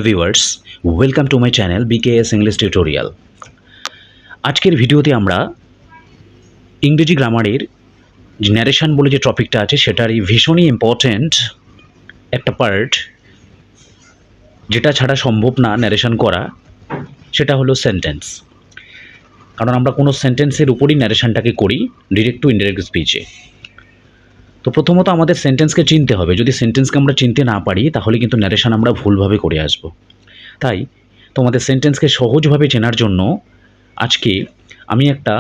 Viewers, welcome to my channel BKS English tutorial. আজকের ভিডিওতে আমরা ইংরেজি গ্রামারের যে ন্যারেশন বলে যে টপিকটা আছে সেটারই ভীষণই ইম্পর্ট্যান্ট একটা পার্ট, যেটা ছাড়া সম্ভব না ন্যারেশন করা, সেটা হলো সেন্টেন্স। কারণ আমরা কোনো সেন্টেন্সের উপরই ন্যারেশনটাকে করি, ডিরেক্ট টু ইনডিরেক্ট স্পিচে। তো প্রথমত আমাদের সেন্টেন্সকে চিনতে হবে। যদি সেন্টেন্সকে আমরা চিনতে না পারি তাহলে কিন্তু ন্যারেশন আমরা ভুলভাবে করে আসব। তাই তোমাদের সেন্টেন্সকে সহজভাবে চেনার জন্য আজকে আমি একটা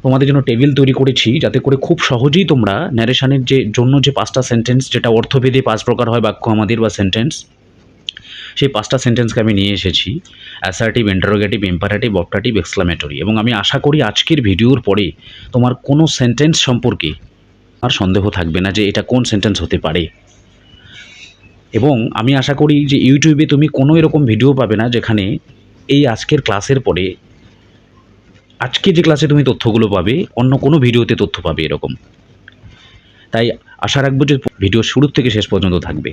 তোমাদের জন্য টেবিল তৈরি করেছি, যাতে করে খুব সহজেই তোমরা ন্যারেশনের জন্য যে 5টা সেন্টেন্স, যেটা অর্থভেদে 5 প্রকার হয় বাক্য আমাদের বা সেন্টেন্স, সেই 5টা সেন্টেন্সকে আমি নিয়ে এসেছি: assertive, interrogative, imperative, optative, exclamatory. এবং আমি আশা করি আজকের ভিডিওর পরে তোমার কোনো সেন্টেন্স সম্পর্কে আর সন্দেহ থাকবে না যে এটা কোন সেন্টেন্স হতে পারে। এবং আমি আশা করি যে ইউটিউবে তুমি কোনো এরকম ভিডিও পাবে না যেখানে এই আজকের ক্লাসের পরে, আজকে যে ক্লাসে তুমি তথ্যগুলো পাবে, অন্য কোনো ভিডিওতে তথ্য পাবে এরকম। তাই আশা রাখবো যে ভিডিও শুরু থেকে শেষ পর্যন্ত থাকবে।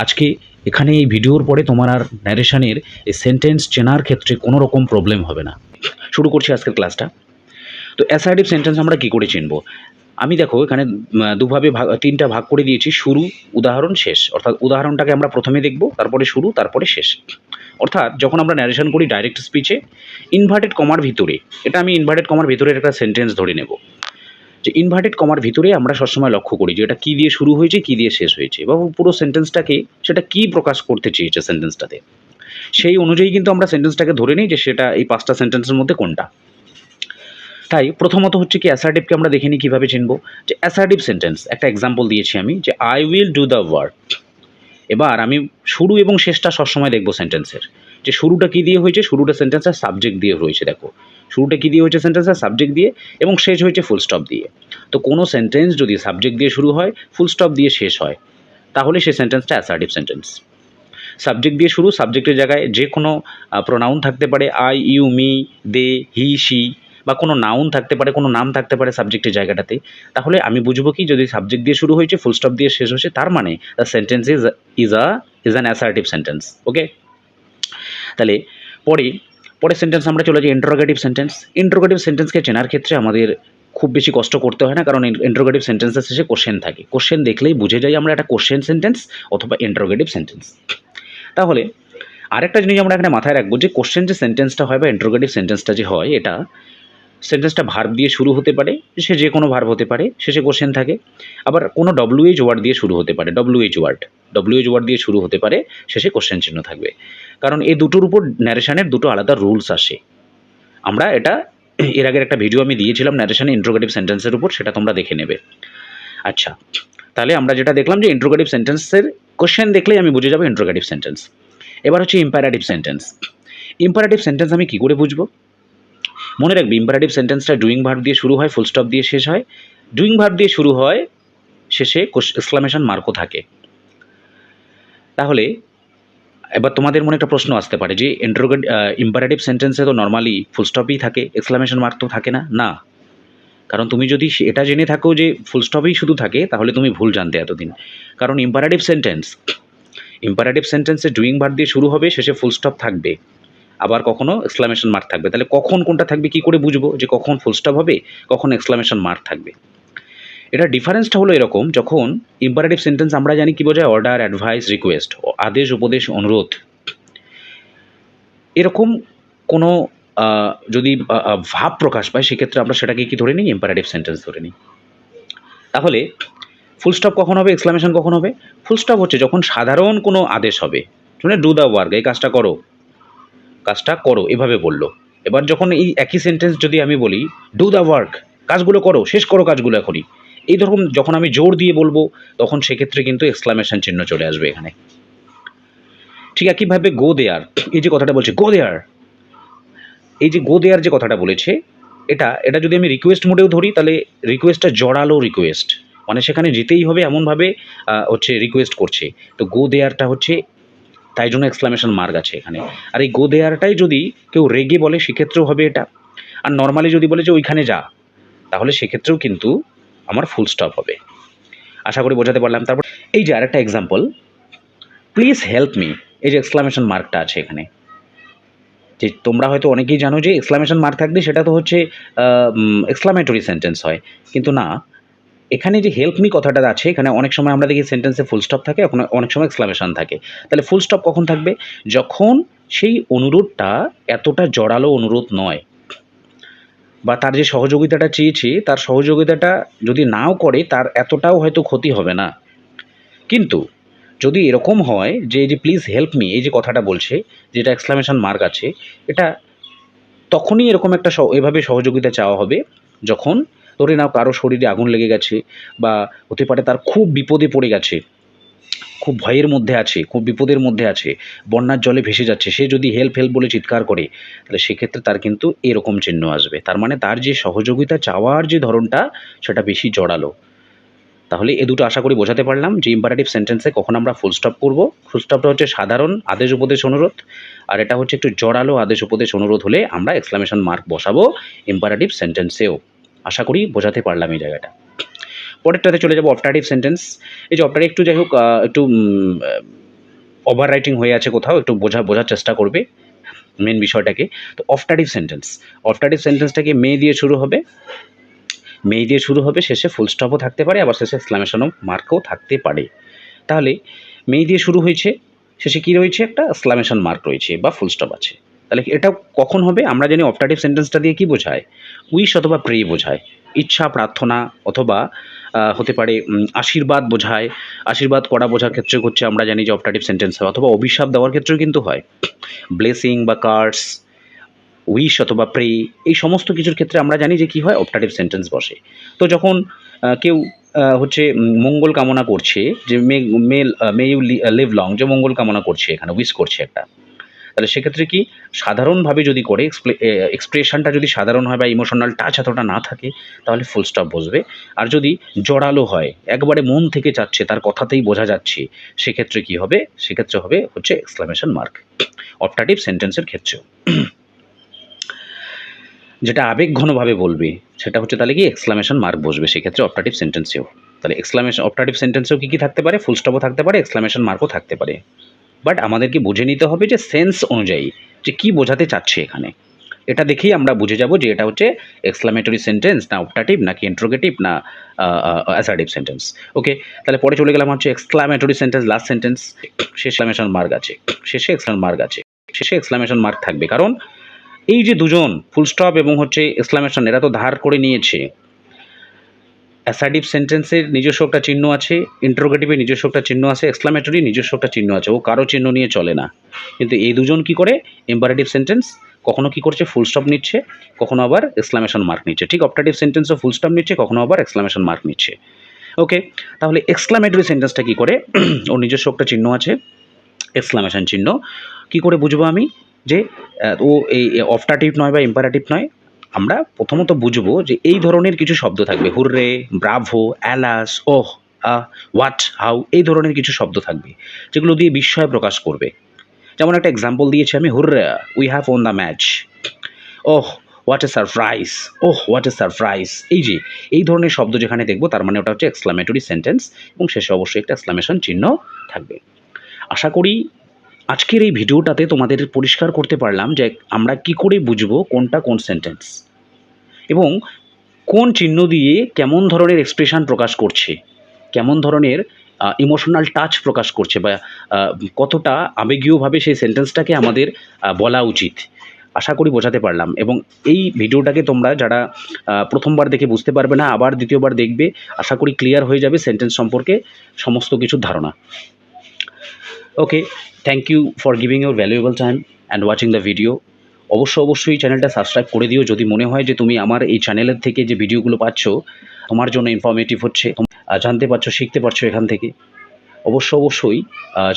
আজকে এখানে এই ভিডিওর পরে তোমার আর ন্যারেশনের এই সেন্টেন্স চেনার ক্ষেত্রে কোনো রকম প্রবলেম হবে না। শুরু করছি আজকের ক্লাসটা। তো অ্যাসার্টিভ সেন্টেন্স আমরা কী করে চিনব? আমি দেখো এখানে তিনটা ভাগ করে দিয়েছি: শুরু, উদাহরণ, শেষ। অর্থাৎ উদাহরণটাকে আমরা প্রথমে দেখব, তারপরে শুরু, তারপরে শেষ। অর্থাৎ যখন আমরা ন্যারেশন করি ডাইরেক্ট স্পিচে, ইনভার্টেড কমার ভিতরে, এটা আমি ইনভার্টেড কমার ভিতরের একটা সেন্টেন্স ধরে নেব, যে ইনভার্টেড কমার ভিতরে আমরা সবসময় লক্ষ্য করি যে এটা কী দিয়ে শুরু হয়েছে, কী দিয়ে শেষ হয়েছে, বা পুরো সেন্টেন্সটাকে সেটা কী প্রকাশ করতে চেয়েছে সেন্টেন্সটাতে। সেই অনুযায়ী কিন্তু আমরা সেন্টেন্সটাকে ধরে নিই যে সেটা এই 5টা সেন্টেন্সের মধ্যে কোনটা। তাই প্রথমত হচ্ছে কি, অ্যাসার্টিভকে আমরা দেখে নিই কীভাবে চিনব। যে অ্যাসার্টিভ সেন্টেন্স, একটা এক্সাম্পল দিয়েছি আমি, যে I will do the work. এবার আমি শুরু এবং শেষটা সবসময় দেখব সেন্টেন্সের, যে শুরুটা কী দিয়ে হয়েছে, শুরুটা সেন্টেন্সের সাবজেক্ট দিয়ে হয়েছে। দেখো শুরুটা কী দিয়ে হয়েছে, সেন্টেন্সের সাবজেক্ট দিয়ে, এবং শেষ হয়েছে ফুল স্টপ দিয়ে। তো কোনো সেন্টেন্স যদি সাবজেক্ট দিয়ে শুরু হয়, ফুল স্টপ দিয়ে শেষ হয়, তাহলে সেই সেন্টেন্সটা অ্যাসার্টিভ সেন্টেন্স। সাবজেক্ট দিয়ে শুরু, সাবজেক্টের জায়গায় যে কোনো প্রোনাউন থাকতে পারে, I, you, me, they, he, she, বা কোনো নাউন থাকতে পারে, কোনো নাম থাকতে পারে সাবজেক্টের জায়গাটাতে। তাহলে আমি বুঝবো কি, যদি সাবজেক্ট দিয়ে শুরু হয়েছে, ফুল স্টপ দিয়ে শেষ হয়েছে, তার মানে the sentence is an assertive sentence. Okay, তাহলে পরের সেন্টেন্স আমরা চলে যাই ইন্টারোগেটিভ সেন্টেন্স। ইন্টারোগেটিভ সেন্টেন্সকে চেনার ক্ষেত্রে আমাদের খুব বেশি কষ্ট করতে হয় না, কারণ ইন্টারোগেটিভ সেন্টেন্সের শেষে কোশ্চেন থাকে। কোশ্চেন দেখলেই বুঝে যাই আমরা এটা কোশ্চেন সেন্টেন্স অথবা ইন্টারোগেটিভ সেন্টেন্স। তাহলে আরেকটা জিনিস আমরা এখানে মাথায় রাখবো, যে কোশ্চেন যে সেন্টেন্সটা হয় বা ইন্টারোগেটিভ সেন্টেন্সটা যে হয়, এটা সেন্টেন্সটা ভার্ব দিয়ে শুরু হতে পারে, সে যে কোনো ভার্ব হতে পারে, শেষে কোশ্চেন থাকে। আবার কোনো ডব্লিউএইচ ওয়ার্ড দিয়ে শুরু হতে পারে, ডব্লিউএইচ ওয়ার্ড দিয়ে শুরু হতে পারে, শেষে কোশ্চেন চিহ্ন থাকবে। কারণ এই দুটোর উপর ন্যারেশনের দুটো আলাদা রুলস আসে। আমরা এটা এর আগের একটা ভিডিও আমি দিয়েছিলাম ন্যারেশনে ইন্টারোগেটিভ সেন্টেন্সের উপর, সেটা তোমরা দেখে নেবে। আচ্ছা, তাহলে আমরা যেটা দেখলাম যে ইন্টারোগেটিভ সেন্টেন্সের কোশ্চেন দেখলেই আমি বুঝে যাবো ইন্টারোগেটিভ সেন্টেন্স। এবার হচ্ছে ইম্পারেটিভ সেন্টেন্স। ইম্পারেটিভ সেন্টেন্স আমি কী করে বুঝবো? মনে রাখবি, ইম্পারেটিভ সেন্টেন্সটা ডুইং ভার্ব দিয়ে শুরু হয়, ফুল স্টপ দিয়ে শেষ হয়। ডুইং ভার্ব দিয়ে শুরু হয়, শেষে এক্সক্লামেশন মার্কও থাকে। তাহলে এবার তোমাদের মনে একটা প্রশ্ন আসতে পারে যে ইম্পারেটিভ সেন্টেন্সে তো নর্মালি ফুল স্টপই থাকে, এক্সক্লামেশন মার্ক তো থাকে না। না, কারণ তুমি যদি এটা জেনে থাকো যে ফুল স্টপই শুধু থাকে, তাহলে তুমি ভুল জানতে এতদিন। কারণ ইম্পারেটিভ সেন্টেন্সে ডুইং ভার্ব দিয়ে শুরু হবে, শেষে ফুল স্টপ থাকবে, আবার কখনো এক্সক্লামেশন মার্ক থাকবে। তাহলে কখন কোনটা থাকবে কী করে বুঝবো যে কখন ফুল স্টপ হবে, কখন এক্সক্লামেশন মার্ক থাকবে? এটা ডিফারেন্সটা হলো এরকম, যখন ইম্পারেটিভ সেন্টেন্স আমরা জানি কি বোঝায়, অর্ডার, অ্যাডভাইস, রিকোয়েস্ট, আদেশ, উপদেশ, অনুরোধ, এরকম কোনো যদি ভাব প্রকাশ পায়, সেক্ষেত্রে আমরা সেটাকে কি ধরে নিই, ইম্পারেটিভ সেন্টেন্স ধরে নিই। তাহলে ফুল স্টপ কখন হবে, এক্সক্লামেশন কখন হবে? ফুল স্টপ হচ্ছে যখন সাধারণ কোনো আদেশ হবে, শুনে ডু দ্য ওয়ার্ক, এই কাজটা করো, এভাবে বললো। এবার যখন এই একই সেন্টেন্স যদি আমি বলি ডু দ্য ওয়ার্ক, কাজগুলো করো, শেষ করো কাজগুলো এখনই, এই ধরুন যখন আমি জোর দিয়ে বলবো, তখন সেক্ষেত্রে কিন্তু এক্সক্লামেশন চিহ্ন চলে আসবে এখানে। ঠিক একইভাবে গো দেয়ার, এই যে কথাটা বলছে গো দেয়ার, এই যে গো দেয়ার যে কথাটা বলেছে, এটা যদি আমি রিকোয়েস্ট মোডেও ধরি, তাহলে রিকোয়েস্টটা জড়ালো রিকোয়েস্ট, মানে সেখানে যেতেই হবে এমনভাবে হচ্ছে রিকোয়েস্ট করছে। তো গো দেয়ারটা হচ্ছে, তাই জন্য এক্সক্লামেশন মার্ক আছে এখানে। আর এই গো দেয়ারটাই যদি কেউ রেগে বলে, সেক্ষেত্রেও হবে এটা। আর নর্মালি যদি বলে যে ওইখানে যা, তাহলে সেক্ষেত্রেও কিন্তু আমার ফুল স্টপ হবে। আশা করি বোঝাতে পারলাম। তারপর এই যে আরেকটা এক্সাম্পল, প্লিজ হেল্প মি। এই যে এক্সক্লামেশন মার্কটা আছে এখানে, যে তোমরা হয়তো অনেকেই জানো যে এক্সক্লামেশন মার্ক থাকলে সেটা তো হচ্ছে এক্সক্লামেটরি সেন্টেন্স হয়, কিন্তু না, এখানে যে হেল্প মি কথাটা আছে এখানে অনেক সময় আমরা দেখি সেন্টেন্সে ফুল স্টপ থাকে, অনেক সময় এক্সক্লামেশন থাকে। তাহলে ফুল স্টপ কখন থাকবে? যখন সেই অনুরোধটা এতটা জোরালো অনুরোধ নয়, বা তার যে সহযোগিতাটা চেয়েছে তার সহযোগিতাটা যদি নাও করে তার এতটাও হয়তো ক্ষতি হবে না। কিন্তু যদি এরকম হয় যে এই যে প্লিজ হেল্প মি এই যে কথাটা বলছে, যেটা এক্সক্লামেশন মার্ক আছে, এটা তখনই এরকম একটা এভাবে সহযোগিতা চাওয়া হবে যখন ধরে নাও কারো শরীরে আগুন লেগে গেছে, বা হতে পারে তার খুব বিপদে পড়ে গেছে, খুব ভয়ের মধ্যে আছে, খুব বিপদের মধ্যে আছে, বন্যার জলে ভেসে যাচ্ছে, সে যদি হেল্প হেল্প বলে চিৎকার করে, তাহলে সেক্ষেত্রে তার কিন্তু এরকম চিহ্ন আসবে। তার মানে তার যে সহযোগিতা চাওয়ার যে ধরনটা সেটা বেশি জোরালো। তাহলে এ দুটো আশা করি বোঝাতে পারলাম যে ইম্পারেটিভ সেন্টেন্সে কখন আমরা ফুল স্টপ করব। ফুল স্টপটা হচ্ছে সাধারণ আদেশ উপদেশ অনুরোধ, আর এটা হচ্ছে একটু জোরালো আদেশ উপদেশ অনুরোধ হলে আমরা এক্সক্লামেশন মার্ক বসাবো ইম্পারেটিভ সেন্টেন্সেও। আশা করি বোঝাতে পারলাম এই জায়গাটা। পরেরটাতে চলে যাবো অপটাটিভ সেন্টেন্স। এই যে অপটাটিভ একটু যাই হোক একটু ওভার রাইটিং হয়ে আছে কোথাও, একটু বোঝার চেষ্টা করবে মেন বিষয়টাকে। তো অপটাটিভ সেন্টেন্সটাকে মে দিয়ে শুরু হবে, শেষে ফুল স্টপও থাকতে পারে, আবার শেষে এক্সক্লামেশন মার্কও থাকতে পারে। তাহলে মে দিয়ে শুরু হয়েছে, শেষে কী রয়েছে? একটা এক্সক্লামেশন মার্ক রয়েছে বা ফুল স্টপ আছে। তাহলে এটা কখন হবে? আমরা জানি অপটাটিভ সেন্টেন্সটা দিয়ে কী বোঝায়? উইশ অথবা প্রে বোঝায়, ইচ্ছা প্রার্থনা, অথবা হতে পারে আশীর্বাদ বোঝায়। আশীর্বাদ করা বোঝার ক্ষেত্রে হচ্ছে আমরা জানি যে অপটাটিভ সেন্টেন্স হয়, অথবা অভিশাপ দেওয়ার ক্ষেত্রেও কিন্তু হয়, ব্লেসিং বা কার্স, উইশ অথবা প্রে, এই সমস্ত কিছুর ক্ষেত্রে আমরা জানি যে কী হয়? অপটাটিভ সেন্টেন্স বসে। তো যখন কেউ হচ্ছে মঙ্গল কামনা করছে, যে মে ইউ লিভ লং, যে মঙ্গল কামনা করছে, এখানে উইশ করছে একটা, তাহলে সেক্ষেত্রে কি সাধারণভাবে যদি করে এক্সপ্রেশনটা যদি সাধারণ হয় বা ইমোশনাল টাচ এতটা না থাকে, তাহলে ফুল স্টপ বসবে। আর যদি জোরালো হয়, একবারে মন থেকে যাচ্ছে, তার কথাতেই বোঝা যাচ্ছে, সেক্ষেত্রে কি হবে? সেক্ষেত্রে হবে হচ্ছে এক্সক্লামেশন মার্ক অপটাটিভ সেন্টেন্সের ক্ষেত্রেও। যেটা আবেগঘনভাবে বলবে সেটা হচ্ছে তাহলে কি এক্সক্লামেশন মার্ক বসবে সেক্ষেত্রে অপটাটিভ সেন্টেন্সেও। তাহলে অপটাটিভ সেন্টেন্সেও কী কী থাকতে পারে? ফুল স্টপও থাকতে পারে, এক্সক্লামেশন মার্কও থাকতে পারে। বাট আমাদেরকে বুঝে নিতে হবে যে সেন্স অনুযায়ী যে কী বোঝাতে চাচ্ছে এখানে। এটা দেখেই আমরা বুঝে যাব যে এটা হচ্ছে এক্সক্লামেটরি সেন্টেন্স না অপটাটিভ, নাকি ইন্ট্রোগেটিভ, না অ্যাসার্টিভ সেন্টেন্স। ওকে, তাহলে পরে চলে গেলাম হচ্ছে এক্সক্লামেটরি সেন্টেন্স, লাস্ট সেন্টেন্স। শেষে এক্সক্লামেশন মার্ক আছে, শেষে এক্সক্লামেশন মার্ক থাকবে, কারণ এই যে দুজন ফুল স্টপ এবং হচ্ছে এক্সক্লামেশন, এরা তো ধার করে নিয়েছে। অ্যাসার্টিভ সেন্টেন্সের নিজস্ব একটা চিহ্ন আছে, ইন্টারোগেটিভের নিজস্ব একটা চিহ্ন আছে, এক্সক্লামেটরি নিজস্ব একটা চিহ্ন আছে, ও কারো চিহ্ন নিয়ে চলে না। কিন্তু এই দুজন কি করে? ইম্পারেটিভ সেন্টেন্স কখনো কি করছে? ফুল স্টপ নিচ্ছে, কখনো আবার এক্সক্লামেশন মার্ক নিচ্ছে। ঠিক অপটাটিভ সেন্টেন্সও ফুল স্টপ নিচ্ছে, কখনো আবার এক্সক্লামেশন মার্ক নিচ্ছে। ওকে, তাহলে এক্সক্লামেটরি সেন্টেন্সটা কি করে? ওর নিজস্ব একটা চিহ্ন আছে, এক্সক্লামেশন চিহ্ন। কি করে বুঝবো আমি যে ও এই অপটাটিভ নয় বা ইম্পারেটিভ নয়? আমরা প্রথমত বুঝবো যে এই ধরনের কিছু শব্দ থাকবে, hurray, bravo, alas, oh, what, how, এই ধরনের কিছু শব্দ থাকবে যেগুলো দিয়ে বিস্ময় প্রকাশ করবে। যেমন একটা এক্সাম্পল দিয়েছি আমি, hurray, we have won the match, oh what a surprise, oh what a surprise. এই যে এই ধরনের শব্দ যেখানে দেখবো, তার মানে ওটা হচ্ছে এক্সক্লামেটরি সেন্টেন্স, এবং শেষে অবশ্যই একটা এক্সক্লামেশন চিহ্ন থাকবে। আশা করি আজকের এই ভিডিওটাতে তোমাদের পরিষ্কার করতে পারলাম যে আমরা কি করে বুঝবো কোনটা কোন সেন্টেন্স, এবং কোন চিহ্ন দিয়ে কেমন ধরনের এক্সপ্রেশন প্রকাশ করছে, কেমন ধরনের ইমোশনাল টাচ প্রকাশ করছে, বা কতটা আবেগীয়ভাবে সেই সেন্টেন্সটাকে আমাদের বলা উচিত। আশা করি বোঝাতে পারলাম, এবং এই ভিডিওটাকে তোমরা যারা প্রথমবার দেখে বুঝতে পারবে না, আবার দ্বিতীয়বার দেখবে, আশা করি ক্লিয়ার হয়ে যাবে সেন্টেন্স সম্পর্কে সমস্ত কিছুর ধারণা। Okay, thank you for giving your valuable time and watching the video. অবশ্যই চ্যানেলটা সাবস্ক্রাইব করে দিও যদি মনে হয় যে তুমি আমার এই চ্যানেলের থেকে যে ভিডিওগুলো পাচ্ছ তোমার জন্য ইনফরমেটিভ হচ্ছে, জানতে পারছো, শিখতে পারছো এখান থেকে। অবশ্যই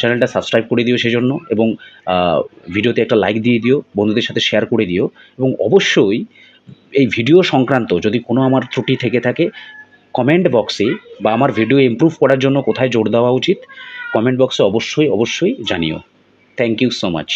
চ্যানেলটা সাবস্ক্রাইব করে দিও সেজন্য, এবং ভিডিওতে একটা লাইক দিয়ে দিও, বন্ধুদের সাথে শেয়ার করে দিও, এবং অবশ্যই এই ভিডিও সংক্রান্ত যদি কোনো আমার ত্রুটি থেকে থাকে কমেন্ট বক্সে, বা আমার ভিডিও ইমপ্রুভ করার জন্য কোথায় জোর দেওয়া উচিত কমেন্ট বক্সে অবশ্যই জানিও। Thank you so much.